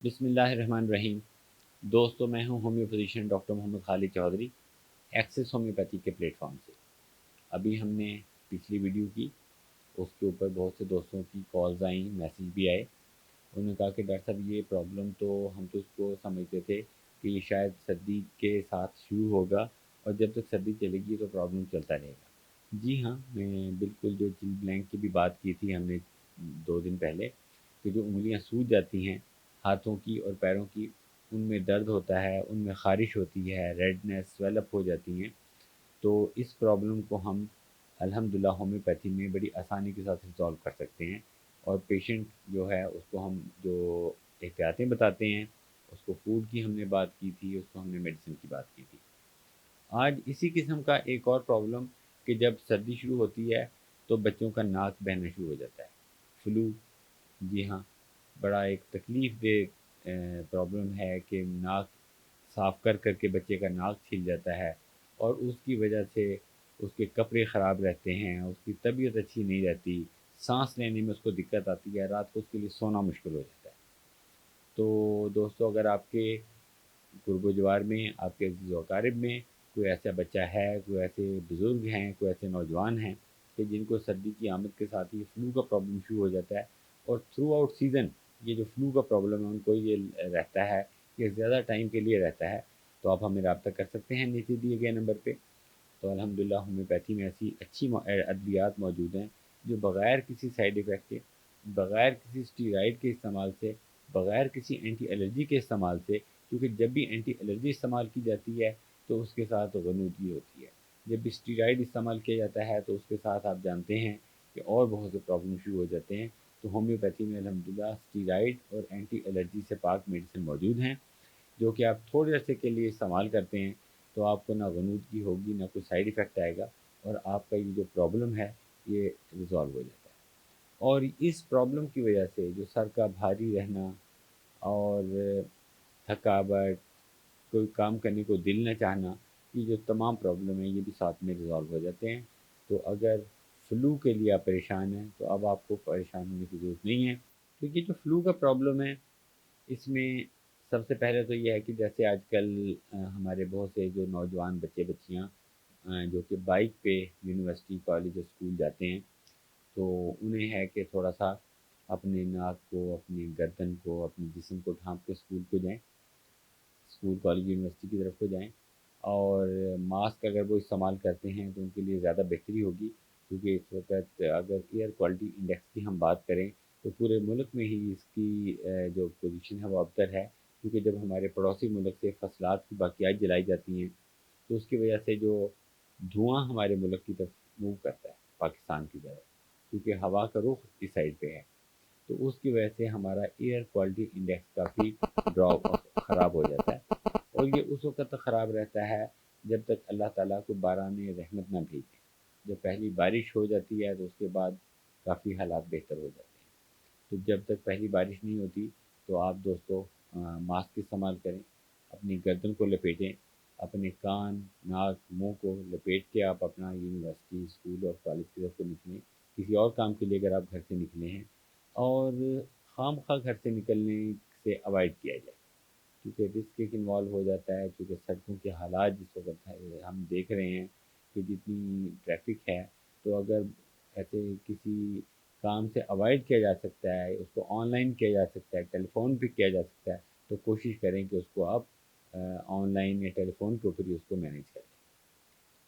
बिस्मिल्लाहिर्रहमानिर्रहीम। दोस्तों, मैं हूं homeo physician doctor Mohammad Khalid Chaudhary, access homeopathy के प्लेटफॉर्म से। अभी हमने पिछली वीडियो की, उसके ऊपर बहुत से दोस्तों की कॉल्स आई, मैसेज भी आए। उन्होंने कहा कि डॉक्टर साहब ये प्रॉब्लम तो हम तो उसको समझते थे कि ये शायद सर्दी के साथ शुरू होगा और जब तक सर्दी चलेगी तो प्रॉब्लम चलता रहेगा। जी हाँ, मैं बिल्कुल जो चिल ब्लैंक की भी बात की थी हमने 2 दिन पहले, कि जो उंगलियां सूज जाती हैं हाथों की और पैरों की, उनमें दर्द होता है, उनमें ख़ारिश होती है, रेडनेस स्वेलअप हो जाती हैं। तो इस प्रॉब्लम को हम अल्हम्दुलिल्लाह होम्योपैथी में बड़ी आसानी के साथ रिज़ॉल्व कर सकते हैं। और पेशेंट जो है उसको हम जो एहतियातें बताते हैं, उसको फूड की हमने बात की थी, उसको हमने मेडिसिन की बात की थी। आज इसी किस्म का एक और प्रॉब्लम, कि जब सर्दी शुरू होती है तो बच्चों का नाक बहना शुरू हो जाता है, फ्लू। जी हाँ, बड़ा एक तकलीफ़ दे प्रॉब्लम है कि नाक साफ़ कर कर के बच्चे का नाक छिल जाता है और उसकी वजह से उसके कपड़े ख़राब रहते हैं, उसकी तबीयत अच्छी नहीं रहती, सांस लेने में उसको दिक्कत आती है, रात को उसके लिए सोना मुश्किल हो जाता है। तो दोस्तों, अगर आपके गुर्गो जवार में, आपके अज़ीज़ व अक़ारिब में कोई ऐसा बच्चा है, कोई ऐसे बुज़ुर्ग हैं, कोई ऐसे नौजवान हैं कि जिनको सर्दी की आमद के साथ ही फ्लू का प्रॉब्लम शुरू हो जाता है और थ्रू आउट सीज़न ये जो फ्लू का प्रॉब्लम है उनको ये रहता है, ये ज़्यादा टाइम के लिए रहता है, तो आप हमें रब्ता कर सकते हैं नीचे दिए गए नंबर पे। तो अल्हम्दुलिल्लाह होम्योपैथी में ऐसी अच्छी अद्वियात मौजूद हैं जो बग़ैर किसी साइड इफ़ेक्ट के, बग़ैर किसी स्टीरॉइड के इस्तेमाल से, बग़ैर किसी एंटी एलर्जी के इस्तेमाल से, क्योंकि जब भी एंटी एलर्जी इस्तेमाल की जाती है तो उसके साथ ग़नूदगी होती है। जब भी स्टीरॉइड इस्तेमाल किया जाता है तो उसके साथ आप जानते हैं कि और बहुत से प्रॉब्लम शुरू हो जाते हैं। तो होम्योपैथी में अल्हम्दुलिल्लाह स्टीरॉइड और एंटी एलर्जी से पाक मेडिसिन मौजूद हैं, जो कि आप थोड़े अरसे के लिए इस्तेमाल करते हैं तो आपको ना ग़नूदगी होगी, ना कोई साइड इफ़ेक्ट आएगा और आपका ये जो प्रॉब्लम है ये रिज़ॉल्व हो जाता है। और इस प्रॉब्लम की वजह से जो सर का भारी रहना और थकावट, कोई काम करने को दिल न चाहना, ये जो तमाम प्रॉब्लम है ये भी साथ में रिज़ॉल्व हो जाते हैं। तो अगर फ्लू के लिए आप परेशान हैं तो अब आपको परेशान होने की ज़रूरत नहीं है, क्योंकि जो फ्लू का प्रॉब्लम है इसमें सबसे पहले तो ये है कि जैसे आजकल हमारे बहुत से जो नौजवान बच्चे बच्चियाँ जो कि बाइक पे यूनिवर्सिटी, कॉलेज और स्कूल जाते हैं, तो उन्हें है कि थोड़ा-सा अपने नाक को, अपनी गर्दन को, अपने जिस्म को ढाँप के स्कूल को जाएँ, स्कूल, कॉलेज, यूनिवर्सिटी की तरफ को जाएँ। और मास्क अगर वो इस्तेमाल करते हैं तो उनके लिए ज़्यादा बेहतरी होगी, क्योंकि इस वक़्त अगर एयर क्वालिटी इंडेक्स की हम बात करें तो पूरे मुल्क में ही इसकी जो पोजीशन है वो अबतर है, क्योंकि जब हमारे पड़ोसी मुल्क से फसलात की बाक़ियात जलाई जाती हैं तो उसकी वजह से जो धुआँ हमारे मुल्क की तरफ मूव करता है पाकिस्तान की तरफ, क्योंकि हवा का रुख इस साइड पे है, तो उसकी वजह से हमारा एयर क्वालिटी इंडेक्स काफ़ी ड्रॉप ख़राब हो जाता है। और ये उस वक़्त तक ख़राब रहता है जब तक अल्लाह ताला को बाराने रहमत ना भेजे। जब पहली बारिश हो जाती है तो उसके बाद काफ़ी हालात बेहतर हो जाते हैं। तो जब तक पहली बारिश नहीं होती तो आप दोस्तों मास्क इस्तेमाल करें, अपनी गर्दन को लपेटें, अपने कान, नाक, मुँह को लपेट के आप अपना यूनिवर्सिटी, स्कूल और कॉलेज की तरफ को निकलें। किसी और काम के लिए अगर आप घर से निकले हैं, और खामख़ा घर से निकलने से अवॉइड किया जाए, क्योंकि रिस्क एक इन्वॉल्व हो जाता है, क्योंकि सड़कों के हालात जिस वक़्त है हम देख रहे हैं कि जितनी ट्रैफ़िक है, तो अगर ऐसे किसी काम से अवॉइड किया जा सकता है, उसको ऑनलाइन किया जा सकता है, टेलीफ़ोन पे किया जा सकता है, तो कोशिश करें कि उसको आप ऑनलाइन या टेलीफ़ोन के ऊपर ही उसको मैनेज करें।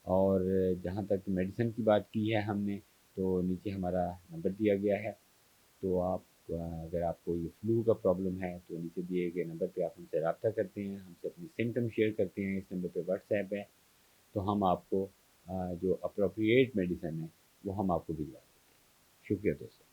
और जहाँ तक मेडिसिन की बात की है हमने, तो नीचे हमारा नंबर दिया गया है, तो आप अगर आपको ये फ्लू का प्रॉब्लम है तो नीचे दिए गए नंबर पे आप हमसे रब्ता करते हैं, हमसे अपनी सिम्पटम शेयर करते हैं, इस नंबर पे व्हाट्सएप है, तो हम आपको जो अप्रोप्रिएट मेडिसिन है वो हम आपको भिजवा देते हैं। शुक्रिया दोस्तों।